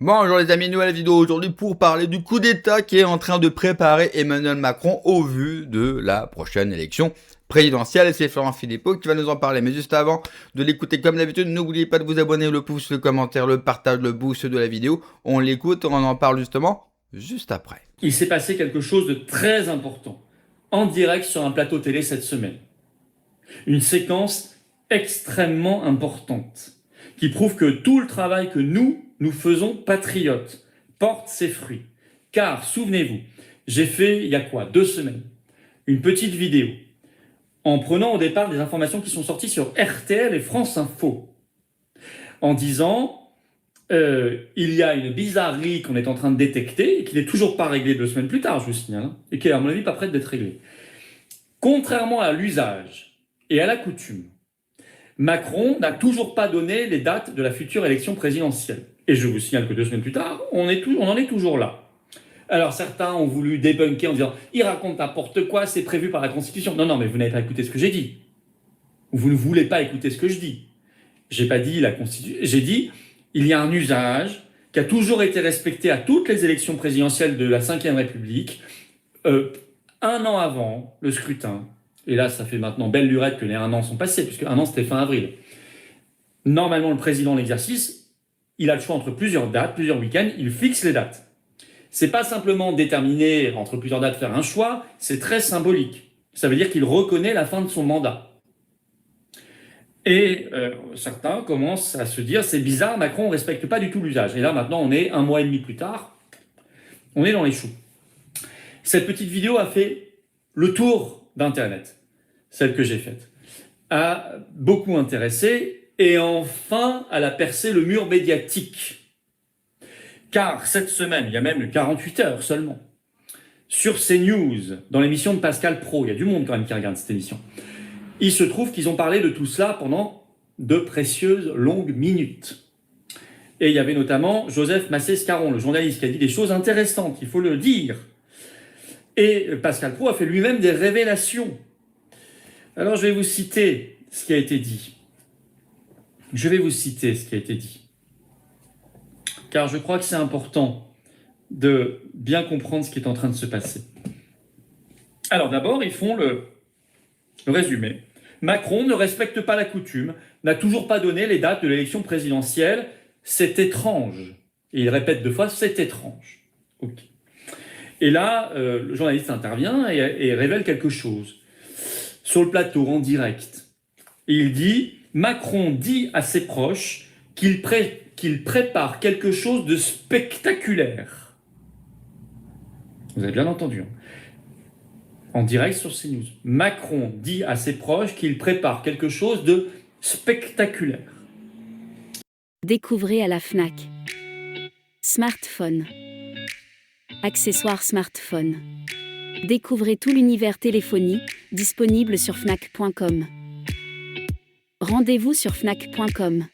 Bonjour les amis, nouvelle vidéo aujourd'hui pour parler du coup d'état qui est en train de préparer Emmanuel Macron au vu de la prochaine élection présidentielle. Et c'est Florent Philippot qui va nous en parler. Mais juste avant de l'écouter comme d'habitude, n'oubliez pas de vous abonner, le pouce, le commentaire, le partage, le boost de la vidéo. On l'écoute, on en parle justement juste après. Il s'est passé quelque chose de très important en direct sur un plateau télé cette semaine. Une séquence extrêmement importante qui prouve que tout le travail que nous faisons patriotes porte ses fruits. Car, souvenez-vous, j'ai fait, il y a quoi, 2 semaines, une petite vidéo en prenant au départ des informations qui sont sorties sur RTL et France Info en disant il y a une bizarrerie qu'on est en train de détecter et qui n'est toujours pas réglée 2 semaines plus tard, je vous signale, et qui est à mon avis pas prête d'être réglée. Contrairement à l'usage et à la coutume, Macron n'a toujours pas donné les dates de la future élection présidentielle. Et je vous signale que 2 semaines plus tard, on en est toujours là. Alors certains ont voulu débunker en disant « il raconte n'importe quoi, c'est prévu par la Constitution ». Non, mais vous n'avez pas écouté ce que j'ai dit. Vous ne voulez pas écouter ce que je dis. J'ai pas dit la Constitution, j'ai dit il y a un usage qui a toujours été respecté à toutes les élections présidentielles de la Ve République, 1 an avant le scrutin. Et là, ça fait maintenant belle lurette que les 1 an sont passés, puisque 1 an, c'était fin avril. Normalement, le président en exercice, il a le choix entre plusieurs dates, plusieurs week-ends, il fixe les dates. C'est pas simplement déterminer entre plusieurs dates, faire un choix, c'est très symbolique. Ça veut dire qu'il reconnaît la fin de son mandat. Et certains commencent à se dire c'est bizarre, Macron ne respecte pas du tout l'usage. Et là maintenant on est 1 mois et demi plus tard, on est dans les choux. Cette petite vidéo a fait le tour d'internet, celle que j'ai faite, a beaucoup intéressé et enfin elle a percé le mur médiatique. Car cette semaine, il y a même 48 heures seulement, sur CNews, dans l'émission de Pascal Praud, il y a du monde quand même qui regarde cette émission, il se trouve qu'ils ont parlé de tout cela pendant de précieuses longues minutes. Et il y avait notamment Joseph Massé-Scaron, le journaliste, qui a dit des choses intéressantes, il faut le dire. Et Pascal Praud a fait lui-même des révélations. Alors je vais vous citer ce qui a été dit. Car je crois que c'est important de bien comprendre ce qui est en train de se passer. Alors d'abord, ils font le résumé. Macron ne respecte pas la coutume, n'a toujours pas donné les dates de l'élection présidentielle. C'est étrange. Et il répète 2 fois, c'est étrange. Ok. Et là, le journaliste intervient et révèle quelque chose. Sur le plateau, en direct. Et il dit, Macron dit à ses proches qu'il prépare quelque chose de spectaculaire. Vous avez bien entendu, hein. En direct sur CNews. Macron dit à ses proches qu'il prépare quelque chose de spectaculaire. Découvrez à la Fnac. Smartphone. Accessoires smartphone. Découvrez tout l'univers téléphonie, disponible sur fnac.com. Rendez-vous sur fnac.com.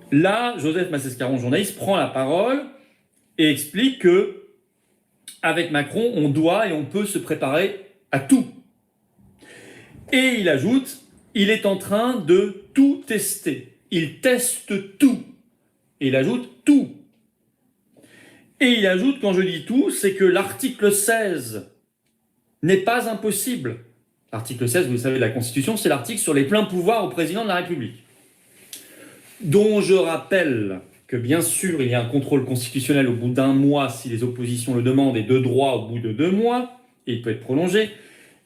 Là, Joseph Massé-Scaron, journaliste, prend la parole et explique que avec Macron, on doit et on peut se préparer à tout. Et il ajoute, il est en train de tout tester. Il teste tout. Et il ajoute tout. Et il ajoute, quand je dis tout, c'est que l'article 16 n'est pas impossible. L'article 16, vous le savez, de la Constitution, c'est l'article sur les pleins pouvoirs au président de la République, dont je rappelle que bien sûr il y a un contrôle constitutionnel au bout d'1 mois si les oppositions le demandent et de droit au bout de 2 mois, et il peut être prolongé,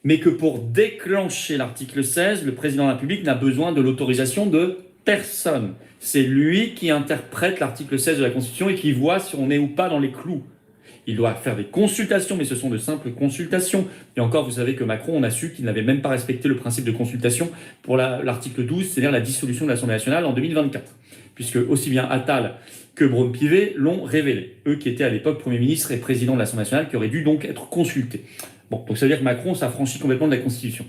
mais que pour déclencher l'article 16, le président de la République n'a besoin de l'autorisation de personne. C'est lui qui interprète l'article 16 de la Constitution et qui voit si on est ou pas dans les clous. Il doit faire des consultations, mais ce sont de simples consultations. Et encore, vous savez que Macron, on a su qu'il n'avait même pas respecté le principe de consultation pour l'article 12, c'est-à-dire la dissolution de l'Assemblée nationale en 2024. Puisque aussi bien Attal que Braun-Pivet l'ont révélé. Eux qui étaient à l'époque Premier ministre et Président de l'Assemblée nationale, qui auraient dû donc être consultés. Bon, donc ça veut dire que Macron s'affranchit complètement de la Constitution.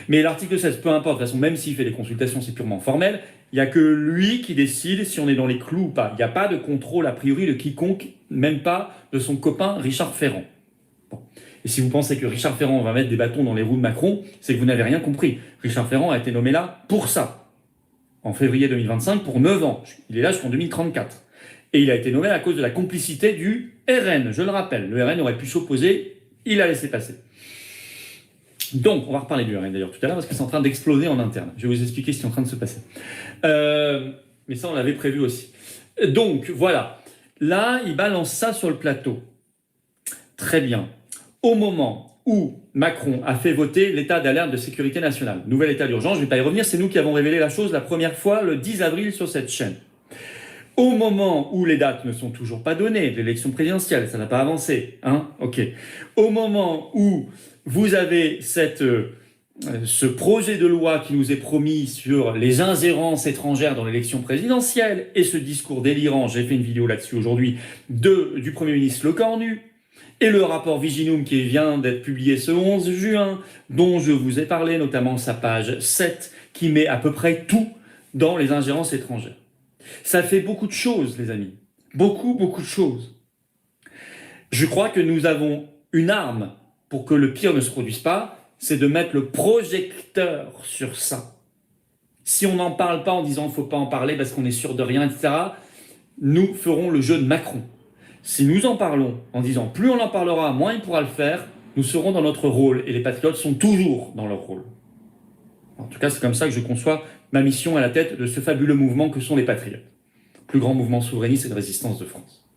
Mais l'article 16, peu importe, de toute façon, même s'il fait des consultations, c'est purement formel, il n'y a que lui qui décide si on est dans les clous ou pas. Il n'y a pas de contrôle a priori de quiconque, même pas de son copain Richard Ferrand. Bon. Et si vous pensez que Richard Ferrand va mettre des bâtons dans les roues de Macron, c'est que vous n'avez rien compris. Richard Ferrand a été nommé là pour ça, en février 2025, pour 9 ans. Il est là jusqu'en 2034. Et il a été nommé à cause de la complicité du RN, je le rappelle. Le RN aurait pu s'opposer, il a laissé passer. Donc, on va reparler du RN d'ailleurs tout à l'heure parce que c'est en train d'exploser en interne. Je vais vous expliquer ce qui est en train de se passer. Mais ça, on l'avait prévu aussi. Donc, voilà. Là, il balance ça sur le plateau. Très bien. Au moment où Macron a fait voter l'état d'alerte de sécurité nationale, nouvel état d'urgence, je ne vais pas y revenir, c'est nous qui avons révélé la chose la première fois le 10 avril sur cette chaîne. Au moment où les dates ne sont toujours pas données, de l'élection présidentielle, ça n'a pas avancé, hein, ok. Au moment où vous avez ce projet de loi qui nous est promis sur les ingérences étrangères dans l'élection présidentielle et ce discours délirant, j'ai fait une vidéo là-dessus aujourd'hui, du Premier ministre Lecornu, et le rapport Viginum qui vient d'être publié ce 11 juin, dont je vous ai parlé, notamment sa page 7, qui met à peu près tout dans les ingérences étrangères. Ça fait beaucoup de choses, les amis. Beaucoup, beaucoup de choses. Je crois que nous avons une arme pour que le pire ne se produise pas, c'est de mettre le projecteur sur ça. Si on n'en parle pas en disant qu'il ne faut pas en parler parce qu'on est sûr de rien, etc., nous ferons le jeu de Macron. Si nous en parlons en disant plus on en parlera, moins il pourra le faire, nous serons dans notre rôle. Et les patriotes sont toujours dans leur rôle. En tout cas, c'est comme ça que je conçois ma mission à la tête de ce fabuleux mouvement que sont les patriotes. Plus grand mouvement souverainiste et de résistance de France.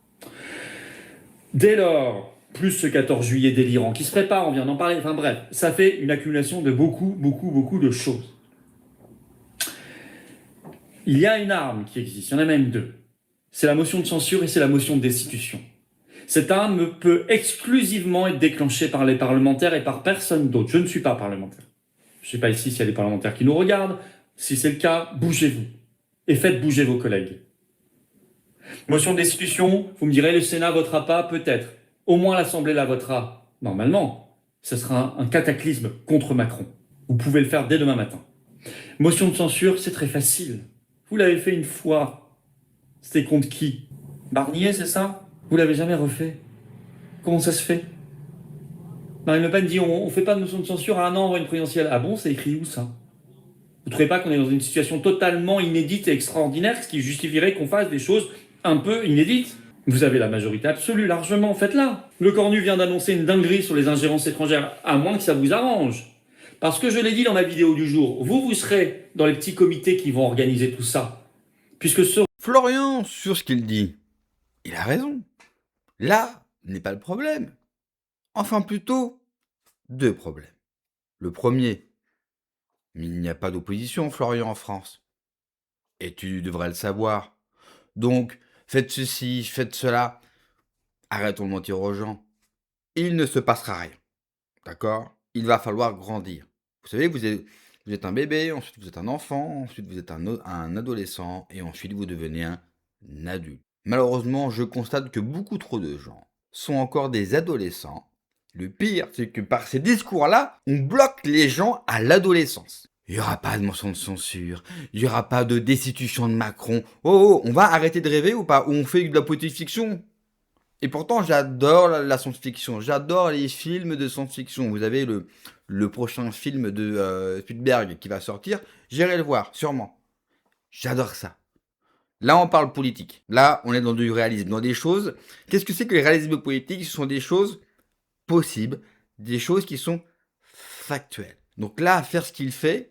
Dès lors, plus ce 14 juillet délirant qui se prépare, on vient d'en parler, enfin bref, ça fait une accumulation de beaucoup de choses. Il y a une arme qui existe, il y en a même deux. C'est la motion de censure et c'est la motion de destitution. Cette arme peut exclusivement être déclenchée par les parlementaires et par personne d'autre. Je ne suis pas parlementaire. Je ne sais pas ici s'il y a des parlementaires qui nous regardent. Si c'est le cas, bougez-vous. Et faites bouger vos collègues. Motion de destitution, vous me direz, le Sénat votera pas, peut-être. Au moins l'Assemblée la votera. Normalement, ce sera un cataclysme contre Macron. Vous pouvez le faire dès demain matin. Motion de censure, c'est très facile. Vous l'avez fait une fois. C'était contre qui? Barnier, c'est ça? Vous l'avez jamais refait. Comment ça se fait? Marine Le Pen dit on fait pas de motion de censure à un an avant une présidentielle. Ah bon, c'est écrit où ça? Vous trouvez pas qu'on est dans une situation totalement inédite et extraordinaire, ce qui justifierait qu'on fasse des choses un peu inédites? Vous avez la majorité absolue, largement, faites-la. Lecornu vient d'annoncer une dinguerie sur les ingérences étrangères, à moins que ça vous arrange. Parce que je l'ai dit dans ma vidéo du jour, vous serez dans les petits comités qui vont organiser tout ça. Puisque Florian, sur ce qu'il dit, il a raison. Là n'est pas le problème. Enfin plutôt, deux problèmes. Le premier, il n'y a pas d'opposition, Florian, en France. Et tu devrais le savoir. Donc, faites ceci, faites cela. Arrêtons de mentir aux gens. Il ne se passera rien. D'accord? Il va falloir grandir. Vous savez, vous êtes un bébé, ensuite vous êtes un enfant, ensuite vous êtes un adolescent, et ensuite vous devenez un adulte. Malheureusement, je constate que beaucoup trop de gens sont encore des adolescents. Le pire, c'est que par ces discours-là, on bloque les gens à l'adolescence. Il n'y aura pas de motion de censure, il n'y aura pas de destitution de Macron. Oh, on va arrêter de rêver ou pas? Ou on fait de la politique fiction? Et pourtant, j'adore la science-fiction, j'adore les films de science-fiction. Vous avez le prochain film de Spielberg qui va sortir, j'irai le voir, sûrement. J'adore ça. Là, on parle politique. Là, on est dans du réalisme, dans des choses. Qu'est-ce que c'est que les réalismes politiques? Ce sont des choses possibles, des choses qui sont factuelles. Donc là, faire ce qu'il fait,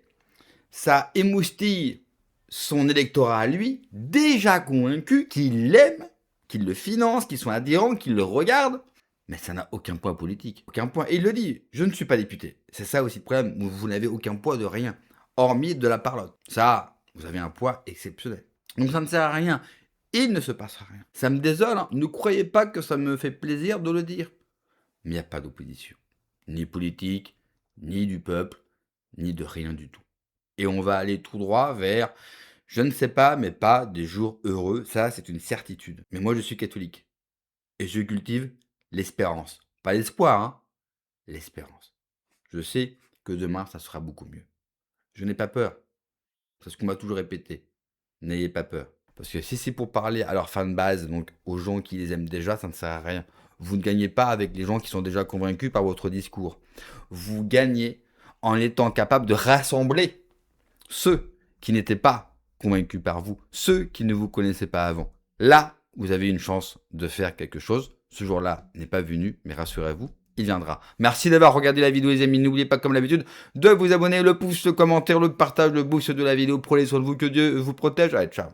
ça émoustille son électorat à lui, déjà convaincu qu'il l'aime, qu'il le finance, qu'ils sont adhérents, qu'ils le regardent, mais ça n'a aucun poids politique. Aucun poids. Et il le dit, je ne suis pas député. C'est ça aussi le problème, vous n'avez aucun poids de rien, hormis de la parlotte. Ça, vous avez un poids exceptionnel. Donc ça ne sert à rien. Il ne se passera rien. Ça me désole, hein. Ne croyez pas que ça me fait plaisir de le dire. Mais il n'y a pas d'opposition. Ni politique, ni du peuple, ni de rien du tout. Et on va aller tout droit vers... Je ne sais pas, mais pas des jours heureux, ça c'est une certitude. Mais moi je suis catholique. Et je cultive l'espérance. Pas l'espoir, hein, l'espérance. Je sais que demain, ça sera beaucoup mieux. Je n'ai pas peur. C'est ce qu'on m'a toujours répété. N'ayez pas peur. Parce que si c'est pour parler à leurs fans de base, donc aux gens qui les aiment déjà, ça ne sert à rien. Vous ne gagnez pas avec les gens qui sont déjà convaincus par votre discours. Vous gagnez en étant capable de rassembler ceux qui n'étaient pas convaincus par vous, ceux qui ne vous connaissaient pas avant. Là, vous avez une chance de faire quelque chose. Ce jour-là n'est pas venu, mais rassurez-vous, il viendra. Merci d'avoir regardé la vidéo les amis. N'oubliez pas comme d'habitude de vous abonner, le pouce, le commentaire, le partage, le boost de la vidéo. Prenez soin de vous, que Dieu vous protège. Allez, ciao.